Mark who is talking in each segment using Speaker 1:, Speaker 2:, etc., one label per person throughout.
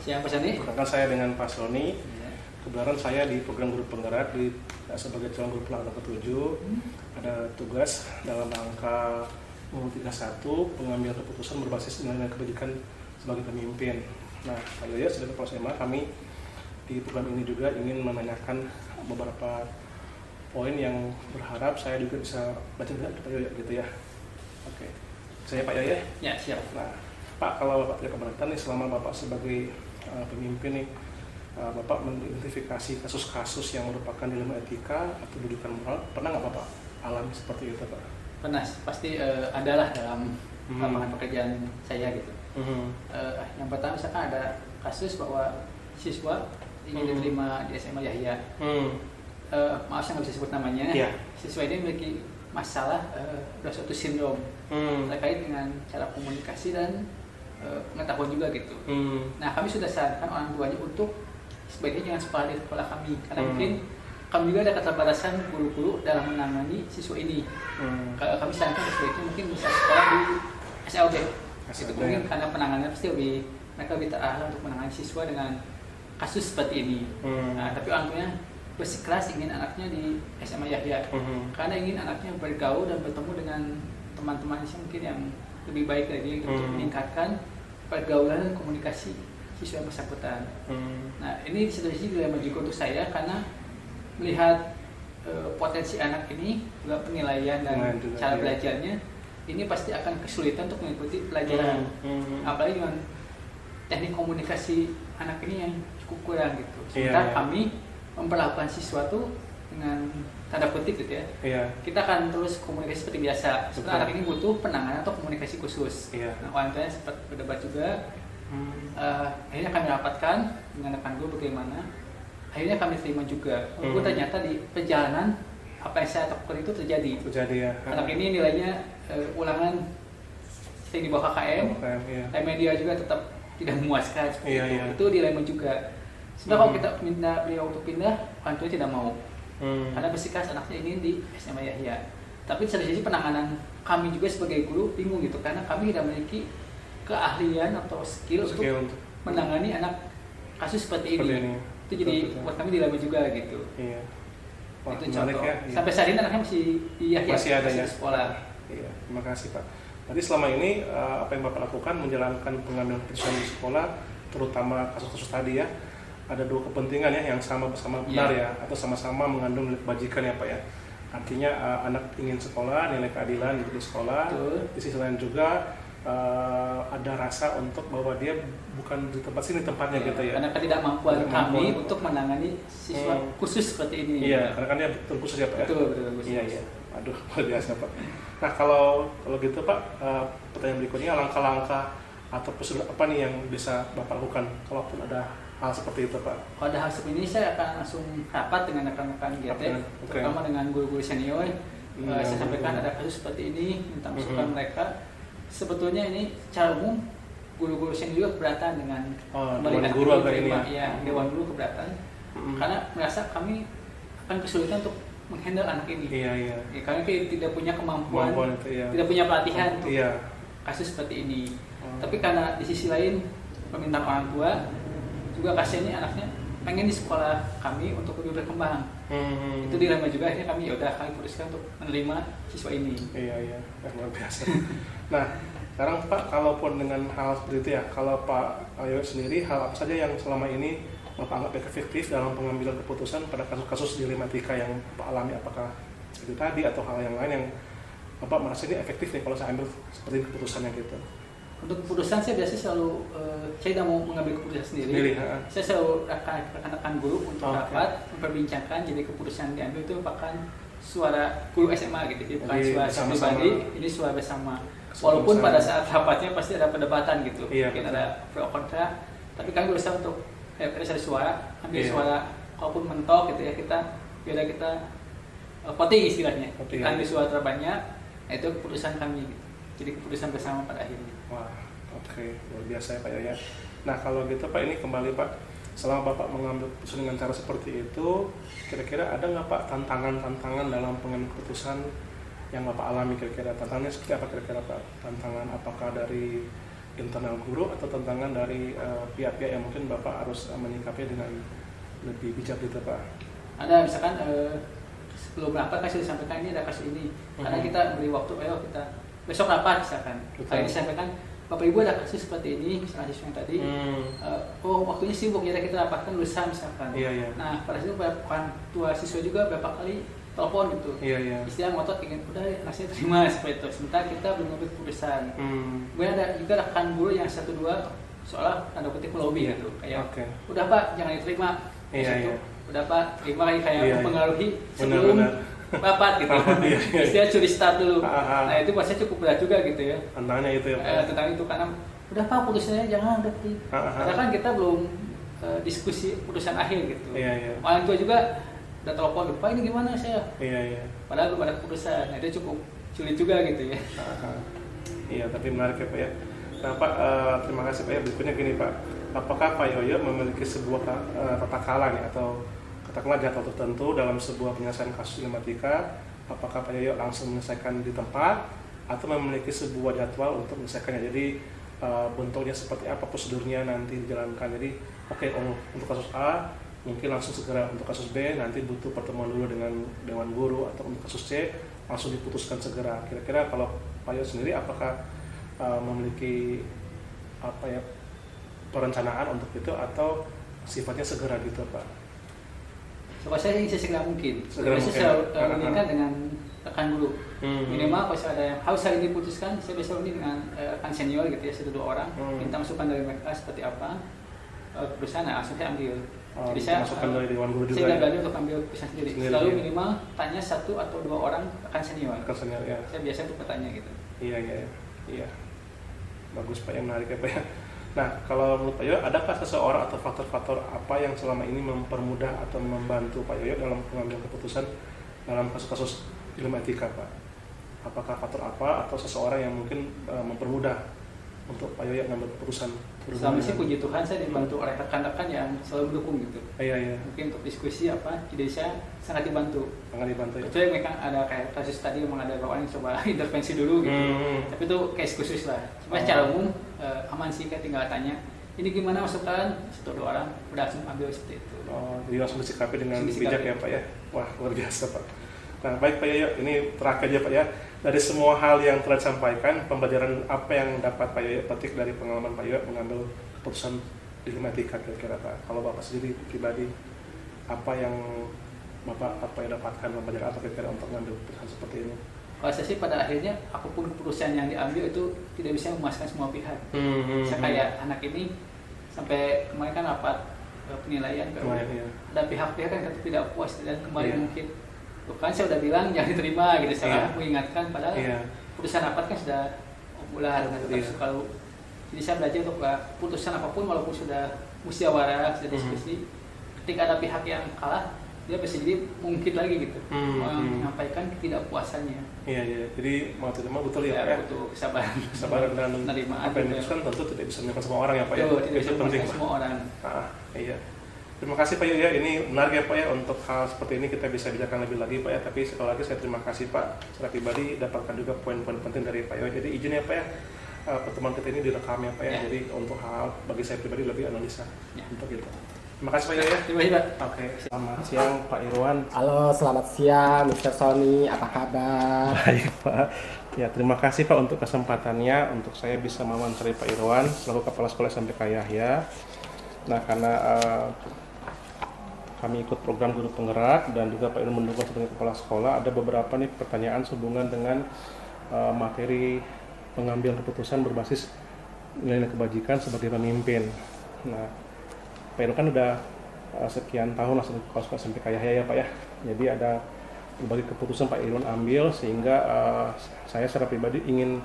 Speaker 1: Siang Pak Sony.
Speaker 2: Perkenalkan saya dengan Pak Sony.
Speaker 1: Ya.
Speaker 2: Kebetulan saya di program guru penggerak sebagai calon guru pelaksana ke-7 ada tugas dalam rangka UU 31 pengambil keputusan berbasis nilai kebajikan sebagai pemimpin. Nah, Pak Yoyo sebagai kepala SMA, kami di program ini juga ingin menanyakan beberapa poin yang berharap saya juga bisa baca dengan Pak Yoyo gitu ya. Oke, saya Pak Yoyo.
Speaker 1: Ya, siap.
Speaker 2: Nah, Pak, kalau Bapak tidak keberatan nih selama Bapak sebagai pemimpin nih, Bapak mengidentifikasi kasus-kasus yang merupakan dilema etika atau dudukan moral, pernah nggak Bapak alami seperti itu, Pak?
Speaker 1: Pernah, pasti adalah dalam lapangan pekerjaan saya gitu. Yang pertama misalkan ada kasus bahwa siswa ingin diterima di SMA Yahya. Maaf saya nggak bisa sebut namanya.
Speaker 2: Yeah.
Speaker 1: Siswa ini memiliki masalah suatu sindrom terkait dengan cara komunikasi dan pengetahuan juga gitu. Nah, kami sudah sarankan orang tuanya untuk sebaiknya jangan sekolah di sekolah kami, karena mungkin kami juga ada keterbatasan guru-guru dalam menangani siswa ini. Kalau kami sarankan sebaiknya mungkin bisa sekolah di SLB. Itu mungkin karena penanganannya pasti mereka lebih terarah untuk menangani siswa dengan kasus seperti ini. Nah, tapi orang tuanya bersikeras ingin anaknya di SMA Yahya, karena ingin anaknya bergaul dan bertemu dengan teman-teman mungkin yang lebih baik dari dia untuk meningkatkan pergaulan dan komunikasi siswa yang bersangkutan. Nah, ini di satu sisi dilema juga untuk saya karena melihat potensi anak ini, juga penilaian dan cara belajarnya, ini pasti akan kesulitan untuk mengikuti pelajaran. Apalagi dengan teknik komunikasi anak ini yang cukup kurang gitu. Sementara kami memperlakukan siswa itu dengan tanda kutip gitu ya. Kita akan terus komunikasi seperti biasa. Sebenarnya anak ini butuh penanganan atau komunikasi khusus. Nah, orang tuanya sempat berdebat juga. Akhirnya kami rapatkan dengan rekan guru bagaimana. Akhirnya kami terima juga. Ternyata di perjalanan apa yang saya takutkan itu terjadi ya. Anak ini nilainya ulangan yang di bawah KKM. Nilai dia juga tetap tidak memuaskan seperti itu. Itu dilema juga. Sebenarnya kalau kita minta beliau untuk pindah, orang tua tidak mau. Karena bersikeras anaknya ini di SMA Yahya. Tapi di satu sisi penanganan kami juga sebagai guru bingung gitu, karena kami tidak memiliki keahlian atau skill untuk menangani anak kasus seperti ini. Itu jadi buat kami dilema juga gitu.
Speaker 2: Wah,
Speaker 1: itu contoh.
Speaker 2: Ya.
Speaker 1: Sampai saat ini anaknya masih
Speaker 2: ada ya
Speaker 1: sekolah.
Speaker 2: Iya, terima kasih Pak. Tadi selama ini apa yang Bapak lakukan menjalankan pengambilan keputusan di sekolah, terutama kasus-kasus tadi ya, ada dua kepentingan ya yang sama-sama benar ya, atau sama-sama mengandung nilai kebajikan ya Pak ya. Artinya anak ingin sekolah, nilai keadilan di sekolah. Di sisi lain juga ada rasa untuk bahwa dia bukan di tempat sini tempatnya gitu ya.
Speaker 1: Karena ketidakmampuan kami untuk menangani siswa khusus seperti ini.
Speaker 2: Iya, karena kan dia betul khusus ya Pak ya.
Speaker 1: Betul khusus.
Speaker 2: Iya. Aduh, luar biasa Pak. Nah, kalau gitu Pak, pertanyaan berikutnya, langkah-langkah atau prosedur apa nih yang bisa Bapak lakukan kalaupun ada hal seperti itu Pak?
Speaker 1: Kalau ada hal seperti ini, saya akan langsung rapat dengan rekan-rekan GT, terutama dengan guru-guru senior. Saya sampaikan ada kasus seperti ini, minta masukan mereka. Sebetulnya ini secara umum guru-guru senior juga keberatan dengan
Speaker 2: Dewan Guru agar ini
Speaker 1: ya. Dewan Guru keberatan karena merasa kami akan kesulitan untuk menghandle anak ini.
Speaker 2: Iya.
Speaker 1: Karena kita tidak punya kemampuan tidak punya pelatihan untuk kasus seperti ini. Tapi karena di sisi lain permintaan orang tua juga kasihannya anaknya pengen di sekolah kami untuk lebih berkembang. Itu dilema juga, akhirnya kami kami putuskan untuk menerima siswa ini.
Speaker 2: Iya, luar biasa. Nah, sekarang Pak, kalaupun dengan hal seperti itu ya, kalau Pak Yoyo sendiri, hal apa saja yang selama ini Bapak anggap efektif dalam pengambilan keputusan pada kasus-kasus dilematika yang Bapak alami, apakah seperti tadi atau hal yang lain yang Bapak merasa ini efektif nih kalau saya ambil seperti keputusannya gitu?
Speaker 1: Untuk keputusan saya biasanya selalu, saya tidak mau mengambil keputusan sendiri. Saya selalu rekan-rekan guru untuk rapat, memperbincangkan, jadi keputusan diambil itu merupakan suara guru SMA gitu, jadi bukan suara pribadi, ini suara bersama. Walaupun pada saat rapatnya pasti ada perdebatan gitu, mungkin ada pro kontra, tapi kami berusaha untuk kita cari suara, ambil suara, kalaupun mentok gitu ya, biar kita voting istilahnya, kita ambil suara terbanyak, itu keputusan kami gitu. Jadi keputusan bersama pada akhirnya.
Speaker 2: Wah, oke, luar biasa ya Pak Yoyo. Nah, kalau gitu Pak, ini kembali Pak, selama Bapak mengambil keputusan dengan cara seperti itu, kira-kira ada nggak Pak tantangan-tantangan dalam pengambilan keputusan yang Bapak alami? Kira-kira tantangannya seperti apa kira-kira Pak? Tantangan apakah dari internal guru atau tantangan dari pihak-pihak yang mungkin Bapak harus menyikapi dengan lebih bijak gitu Pak?
Speaker 1: Ada misalkan sebelum rapat kan sudah disampaikan ini ada kasus ini, karena kita beri waktu, ayo kita besok rapat misalkan. Kali disampaikan Bapak Ibu ada kasus seperti ini, misalnya siswa yang tadi, waktunya sibuk, jadi kita rapatkan lusa misalkan. Nah pada situ orang tua siswa juga beberapa kali telepon gitu, istilah ngotot ingin udah anak saya terima seperti itu, sementara kita belum ngambil keputusan. Kemudian ada juga rekan guru yang 1-2 soalnya tanda kutip melobi gitu, kayak udah Pak jangan diterima, udah Pak terima, kayak mempengaruhi sebelum rapat gitu. Istilah curi start dulu. Nah itu pasti cukup berat juga gitu ya.
Speaker 2: Tantangannya itu ya.
Speaker 1: Tentang itu karena udah Pak putusannya jangan udah. Karena kan kita belum diskusi putusan akhir gitu. Orang tua juga udah telepon, Pak ini gimana saya? Padahal belum ada keputusan. Nah itu cukup sulit juga gitu ya.
Speaker 2: Iya tapi menarik ya Pak ya. Nah Pak terima kasih Pak ya. Berikutnya gini Pak, apakah Pak Yoyo memiliki sebuah tata cara nih atau katakanlah jadwal tertentu dalam sebuah penyelesaian kasus dilematika? Apakah Pak Yoyo langsung menyelesaikan di tempat atau memiliki sebuah jadwal untuk menyelesaikannya? Jadi bentuknya seperti apa, prosedurnya nanti dijalankan. Jadi untuk kasus A mungkin langsung segera, untuk kasus B nanti butuh pertemuan dulu dengan dewan guru, atau untuk kasus C langsung diputuskan segera. Kira-kira kalau Pak Yoyo sendiri apakah memiliki perencanaan untuk itu atau sifatnya segera gitu Pak?
Speaker 1: Kalau saya ingin segera mungkin. Saya menginginkan dengan rekan guru. Minimal kalau ada yang harus hari ini diputuskan, saya bisa ini dengan rekan senior gitu ya, 1-2 orang, minta masukan dari mereka seperti apa keputusan, langsung saya ambil. Jadi saya
Speaker 2: masukan dari dewan guru juga.
Speaker 1: Saya nggak berani untuk ambil keputusan sendiri. Selalu minimal tanya 1 atau 2 orang rekan senior.
Speaker 2: Ya.
Speaker 1: Saya biasa untuk bertanya gitu.
Speaker 2: Iya. Bagus Pak, yang menarik ya Pak ya. Nah, kalau menurut Pak Yoyo, adakah seseorang atau faktor-faktor apa yang selama ini mempermudah atau membantu Pak Yoyo dalam pengambilan keputusan dalam kasus-kasus dilematika Pak? Apakah faktor apa atau seseorang yang mungkin mempermudah untuk Pak Yoyo mengambil keputusan?
Speaker 1: Selama sih puji Tuhan saya dibantu oleh rekan-rekan yang selalu mendukung gitu. Mungkin untuk diskusi jadi saya sangat dibantu.
Speaker 2: Ya.
Speaker 1: Kecuali mereka ada kayak kasus tadi memang ada bawaan yang coba intervensi dulu gitu. Tapi itu case khusus lah. Cuma secara umum aman sih, kayak tinggal tanya ini gimana masukan, 1-2 orang udah langsung ambil seperti itu.
Speaker 2: Jadi langsung disikapi dengan bijak ya Pak ya. Wah luar biasa Pak. Nah baik Pak Yoyo, ini terakhir aja Pak ya. Dari semua hal yang telah disampaikan, pembelajaran apa yang dapat Pak Yoyo petik dari pengalaman Pak Yoyo mengambil keputusan dilematika kira-kira Pak? Kalau Bapak sendiri pribadi, apa yang Bapak dapatkan, pembelajaran apa kira-kira untuk mengambil keputusan seperti ini?
Speaker 1: Kalau saya sih pada akhirnya apapun keputusan yang diambil itu tidak bisa memuaskan semua pihak. Saya kayak anak ini sampai kemarin kan rapat penilaian, ada pihak-pihak yang tidak puas dan kembali mungkin. Bukan saya udah bilang jangan diterima gitu, saya mengingatkan padahal putusan rapat kan sudah bulan kalau jadi saya belajar untuk putusan apapun walaupun sudah musyawarah, sudah diskusi, ketika ada pihak yang kalah dia bisa jadi mungkin lagi gitu menyampaikan ketidakpuasannya.
Speaker 2: Jadi mau tidak mau betul ya Pak ya,
Speaker 1: butuh kesabaran
Speaker 2: dan
Speaker 1: penerimaan.
Speaker 2: Apa yang diputuskan tentu tidak bisa menyebabkan semua orang ya Pak ya.
Speaker 1: Tidak bisa menyebabkan semua orang.
Speaker 2: Terima kasih Pak Yoyo, ini menarik ya Pak ya, untuk hal seperti ini kita bisa bicarakan lebih lagi Pak ya. Tapi sekali lagi saya terima kasih Pak, secara pribadi dapatkan juga poin-poin penting dari Pak Yoyo. Jadi izin ya Pak ya, pertemuan kita ini direkam ya Pak ya. Jadi untuk hal bagi saya pribadi lebih analisa untuk itu. Terima kasih Pak Yoyo.
Speaker 1: Terima kasih Pak.
Speaker 2: Selamat siang Pak Irwan.
Speaker 3: Halo, selamat siang Mr. Sony, apa kabar?
Speaker 2: Baik Pak. Ya terima kasih Pak untuk kesempatannya untuk saya bisa mewawancarai Pak Irwan selaku Kepala Sekolah SMPK Yahya. Nah karena kami ikut program guru penggerak dan juga Pak Irwan mendukung sebagai kepala sekolah, ada beberapa nih pertanyaan sehubungan dengan materi pengambilan keputusan berbasis nilai kebajikan sebagai pemimpin. Nah, Pak Irwan kan udah sekian tahun lah sebagai kepala sekolah SMPK Yahya ya Pak ya. Jadi ada berbagai keputusan Pak Irwan ambil sehingga saya secara pribadi ingin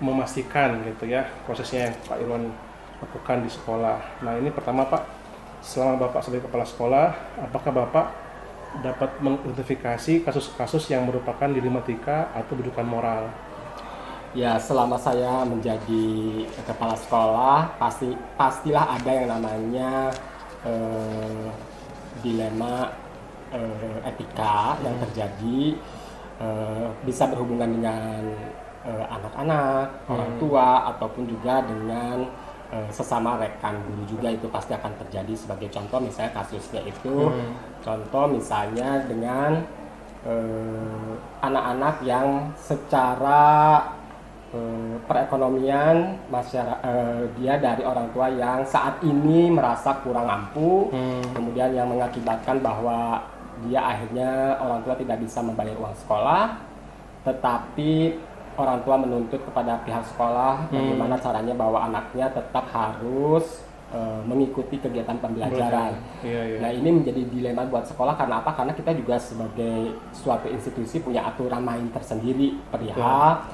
Speaker 2: memastikan gitu ya prosesnya yang Pak Irwan lakukan di sekolah. Nah ini pertama Pak, selama Bapak sebagai kepala sekolah, apakah Bapak dapat mengidentifikasi kasus-kasus yang merupakan dilematika atau rujukan moral?
Speaker 3: Ya, selama saya menjadi kepala sekolah, pastilah ada yang namanya dilema etika yang terjadi, bisa berhubungan dengan anak-anak, orang tua, ataupun juga dengan sesama rekan guru juga itu pasti akan terjadi. Sebagai contoh misalnya kasusnya itu, contoh misalnya dengan anak-anak yang secara perekonomian dia dari orang tua yang saat ini merasa kurang mampu, kemudian yang mengakibatkan bahwa dia akhirnya orang tua tidak bisa membayar uang sekolah, tetapi orang tua menuntut kepada pihak sekolah bagaimana caranya bahwa anaknya tetap harus mengikuti kegiatan pembelajaran. Nah, ini menjadi dilema buat sekolah karena apa? Karena kita juga sebagai suatu institusi punya aturan main tersendiri perihal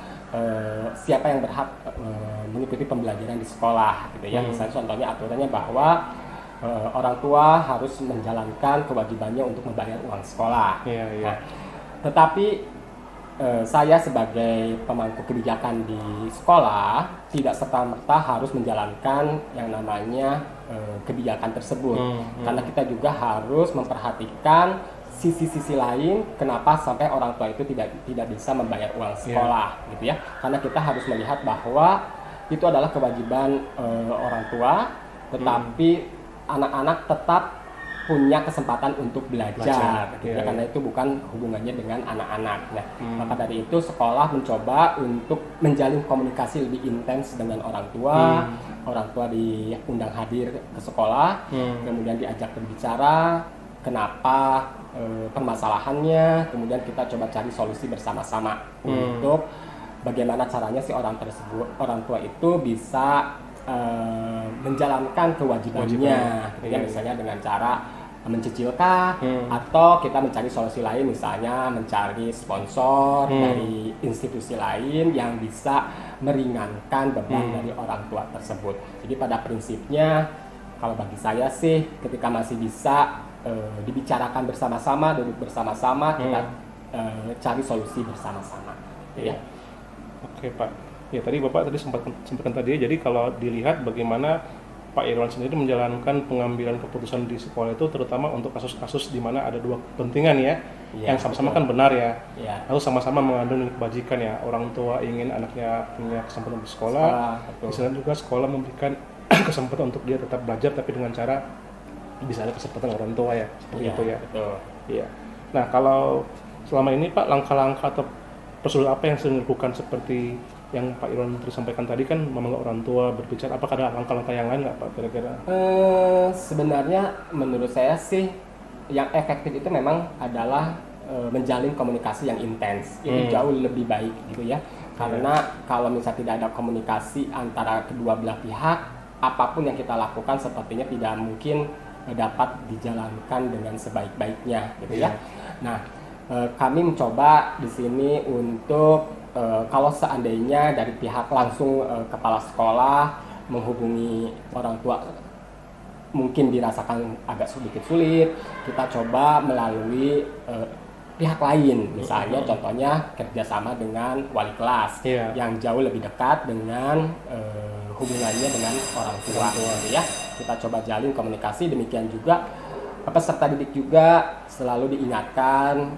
Speaker 3: siapa yang berhak mengikuti pembelajaran di sekolah, gitu ya. Misalnya contohnya aturannya bahwa orang tua harus menjalankan kewajibannya untuk membayar uang sekolah. Nah, tetapi saya sebagai pemangku kebijakan di sekolah tidak serta-merta harus menjalankan yang namanya kebijakan tersebut, karena kita juga harus memperhatikan sisi-sisi lain kenapa sampai orang tua itu tidak bisa membayar uang sekolah, gitu ya. Karena kita harus melihat bahwa itu adalah kewajiban orang tua, tetapi anak-anak tetap punya kesempatan untuk belajar gitu ya, karena itu bukan hubungannya dengan anak-anak. Nah, maka dari itu sekolah mencoba untuk menjalin komunikasi lebih intens dengan orang tua. Orang tua diundang hadir ke sekolah, kemudian diajak berbicara kenapa permasalahannya, kemudian kita coba cari solusi bersama-sama untuk bagaimana caranya si orang tua itu bisa menjalankan kewajibannya, ya, misalnya dengan cara mencicilkah, atau kita mencari solusi lain, misalnya mencari sponsor dari institusi lain yang bisa meringankan beban dari orang tua tersebut. Jadi pada prinsipnya kalau bagi saya sih ketika masih bisa dibicarakan bersama-sama, duduk bersama-sama, kita cari solusi bersama-sama, ya.
Speaker 2: Oke Pak. Ya tadi Bapak tadi sampaikan tadi, jadi kalau dilihat bagaimana Pak Irwan sendiri menjalankan pengambilan keputusan di sekolah itu terutama untuk kasus-kasus di mana ada dua kepentingan ya, yang sama-sama kan benar ya, lalu sama-sama mengandung kebajikan ya, orang tua ingin anaknya punya kesempatan bersekolah, di sana juga sekolah memberikan kesempatan untuk dia tetap belajar tapi dengan cara bisa ada kesempatan orang tua ya, seperti itu ya. Iya. Nah kalau selama ini Pak langkah-langkah atau prosedur apa yang sering dilakukan seperti yang Pak Irwan sampaikan tadi kan memanggil orang tua berbicara, apakah ada langkah-langkah yang lain nggak Pak kira-kira?
Speaker 3: Sebenarnya menurut saya sih yang efektif itu memang adalah menjalin komunikasi yang intens. Ini jauh lebih baik gitu ya, karena kalau misalnya tidak ada komunikasi antara kedua belah pihak, apapun yang kita lakukan sepertinya tidak mungkin dapat dijalankan dengan sebaik-baiknya gitu ya. Nah, kami mencoba di sini untuk kalau seandainya dari pihak langsung kepala sekolah menghubungi orang tua mungkin dirasakan agak sedikit sulit, kita coba melalui pihak lain, misalnya contohnya kerjasama dengan wali kelas yang jauh lebih dekat dengan hubungannya dengan orang tua gitu ya. Kita coba jalin komunikasi, demikian juga peserta didik juga selalu diingatkan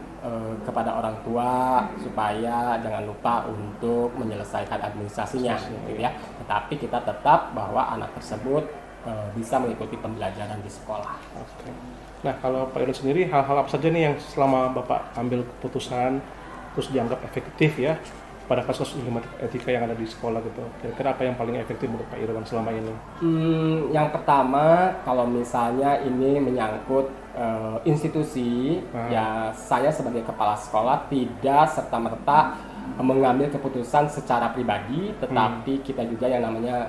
Speaker 3: kepada orang tua supaya jangan lupa untuk menyelesaikan administrasinya gitu ya. Tetapi kita tetap bahwa anak tersebut bisa mengikuti pembelajaran di sekolah.
Speaker 2: Oke. Nah kalau Pak Irwan sendiri hal-hal apa saja nih yang selama Bapak ambil keputusan terus dianggap efektif ya pada kasus etika yang ada di sekolah gitu, kira-kira apa yang paling efektif menurut Pak Irwan selama ini?
Speaker 3: Yang pertama, kalau misalnya ini menyangkut institusi, ya saya sebagai kepala sekolah tidak serta-merta mengambil keputusan secara pribadi, tetapi kita juga yang namanya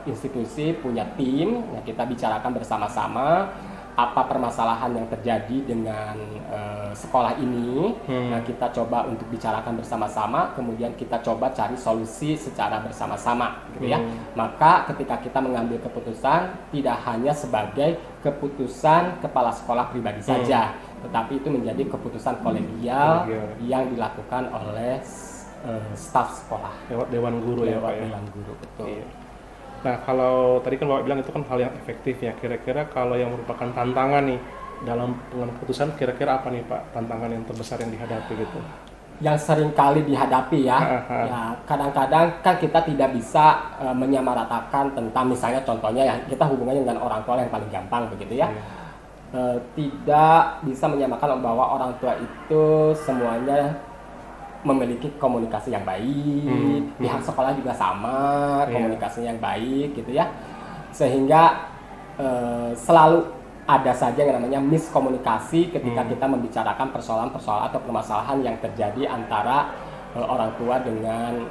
Speaker 3: institusi punya tim, ya kita bicarakan bersama-sama apa permasalahan yang terjadi dengan sekolah ini. Nah, kita coba untuk bicarakan bersama-sama, kemudian kita coba cari solusi secara bersama-sama gitu ya. Maka ketika kita mengambil keputusan tidak hanya sebagai keputusan kepala sekolah pribadi saja, tetapi itu menjadi keputusan kolegial yang dilakukan oleh staf sekolah
Speaker 2: lewat dewan guru ya Pak ya.
Speaker 3: Dewan guru, betul.
Speaker 2: Iya. Nah kalau tadi kan Bapak bilang itu kan hal yang efektif ya, kira-kira kalau yang merupakan tantangan nih dalam pengambilan keputusan, kira-kira apa nih Pak tantangan yang terbesar yang dihadapi gitu?
Speaker 3: yang sering kali dihadapi ya. Ya kadang-kadang kan kita tidak bisa menyamaratakan tentang misalnya contohnya ya kita hubungannya dengan orang tua yang paling gampang begitu ya. Tidak bisa menyamakan bahwa orang tua itu semuanya memiliki komunikasi yang baik, pihak sekolah juga sama, komunikasinya yang baik gitu ya, sehingga selalu ada saja yang namanya miskomunikasi ketika kita membicarakan persoalan-persoalan atau permasalahan yang terjadi antara orang tua dengan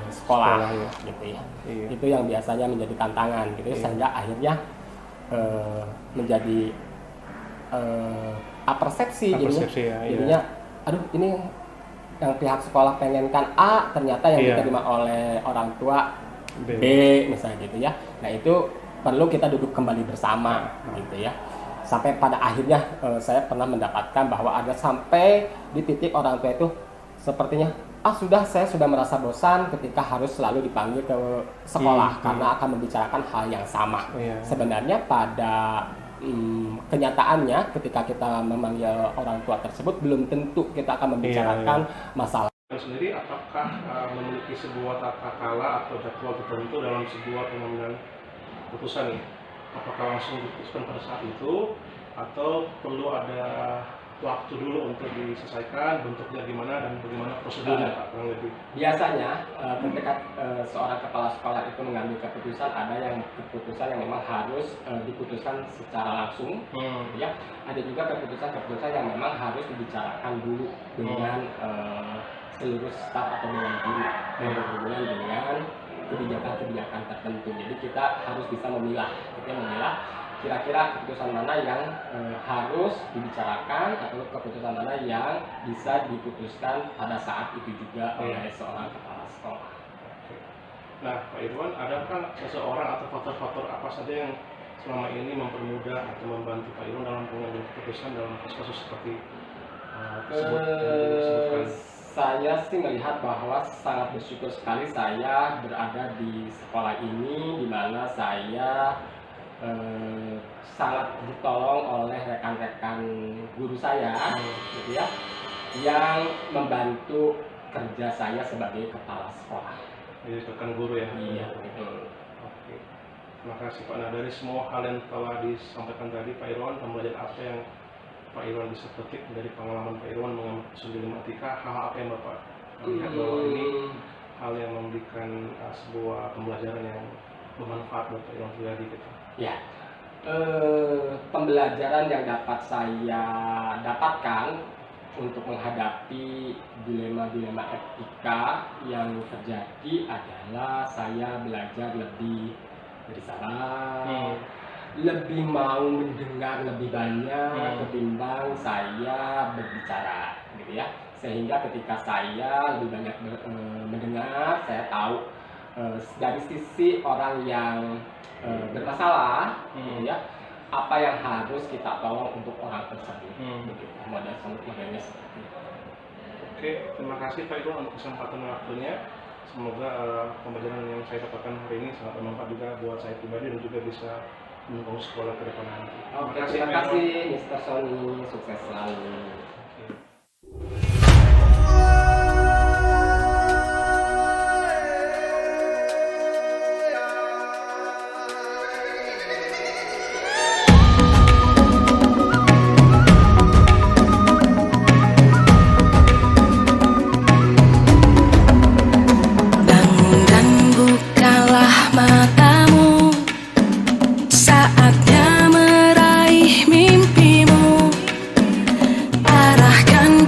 Speaker 3: sekolah ya. Gitu ya. Itu yang biasanya menjadi tantangan gitu sehingga akhirnya menjadi persepsi jadinya aduh ini yang pihak sekolah pengenkan A ternyata yang diterima oleh orang tua B misalnya gitu ya. Nah itu perlu kita duduk kembali bersama gitu ya. Sampai pada akhirnya saya pernah mendapatkan bahwa ada sampai di titik orang tua itu sepertinya saya sudah merasa bosan ketika harus selalu dipanggil ke sekolah karena akan membicarakan hal yang sama. Sebenarnya pada kenyataannya ketika kita memanggil orang tua tersebut belum tentu kita akan membicarakan masalah
Speaker 2: sendiri. Apakah memiliki sebuah tata kala atau jadwal tertentu dalam sebuah pengambilan putusan nih? Apakah langsung diputuskan pada saat itu atau perlu ada waktu dulu untuk diselesaikan bentuknya gimana dan bagaimana prosedurnya Pak kurang lebih? Biasanya
Speaker 3: ketika seorang kepala sekolah itu mengambil keputusan ada yang keputusan yang memang harus diputuskan secara langsung ya. Ada juga keputusan-keputusan yang memang harus dibicarakan dulu dengan seluruh staf atau dengan guru yang berhubungan dengan kebijakan-kebijakan tertentu. Jadi kita harus bisa memilah kira-kira keputusan mana yang harus dibicarakan atau keputusan mana yang bisa diputuskan pada saat itu juga oleh seorang kepala sekolah.
Speaker 2: Nah, Pak Irwan, adakah seseorang atau faktor-faktor apa saja yang selama ini mempermudah atau membantu Pak Irwan dalam pengambilan keputusan dalam kasus-kasus seperti tersebut?
Speaker 3: Saya sih melihat bahwa sangat bersyukur sekali saya berada di sekolah ini, di mana saya sangat ditolong oleh rekan-rekan guru saya, gitu ya, yang membantu kerja saya sebagai kepala sekolah.
Speaker 2: Jadi rekan guru ya?
Speaker 3: Iya, betul.
Speaker 2: Oke, terima kasih Pak. Nah dari semua hal yang telah disampaikan tadi Pak Irwan, pembelajaran apa yang Pak Irwan bisa petik dari pengalaman Pak Irwan mengambil keputusan dilematika, hal apa yang Bapak lihat bahwa ini hal yang memberikan sebuah pembelajaran yang bermanfaat buat Pak Irwan pribadi gitu?
Speaker 3: Ya, pembelajaran yang dapat saya dapatkan untuk menghadapi dilema-dilema etika yang terjadi adalah saya belajar lebih bersabar, lebih mau mendengar lebih banyak ketimbang saya berbicara, gitu ya. Sehingga ketika saya lebih banyak mendengar, saya tahu dari sisi orang yang bermasalah, gitu ya, apa yang harus kita tolong untuk orang tersebut. Modelnya seperti itu.
Speaker 2: Oke, terima kasih Pak Irwan untuk kesempatan waktunya. Semoga pembelajaran yang saya dapatkan hari ini sangat bermanfaat juga buat saya pribadi dan juga bisa mendukung sekolah ke depan nanti.
Speaker 3: Terima kasih Mr. Sony, sukses selalu.
Speaker 4: Saatnya meraih mimpimu, arahkan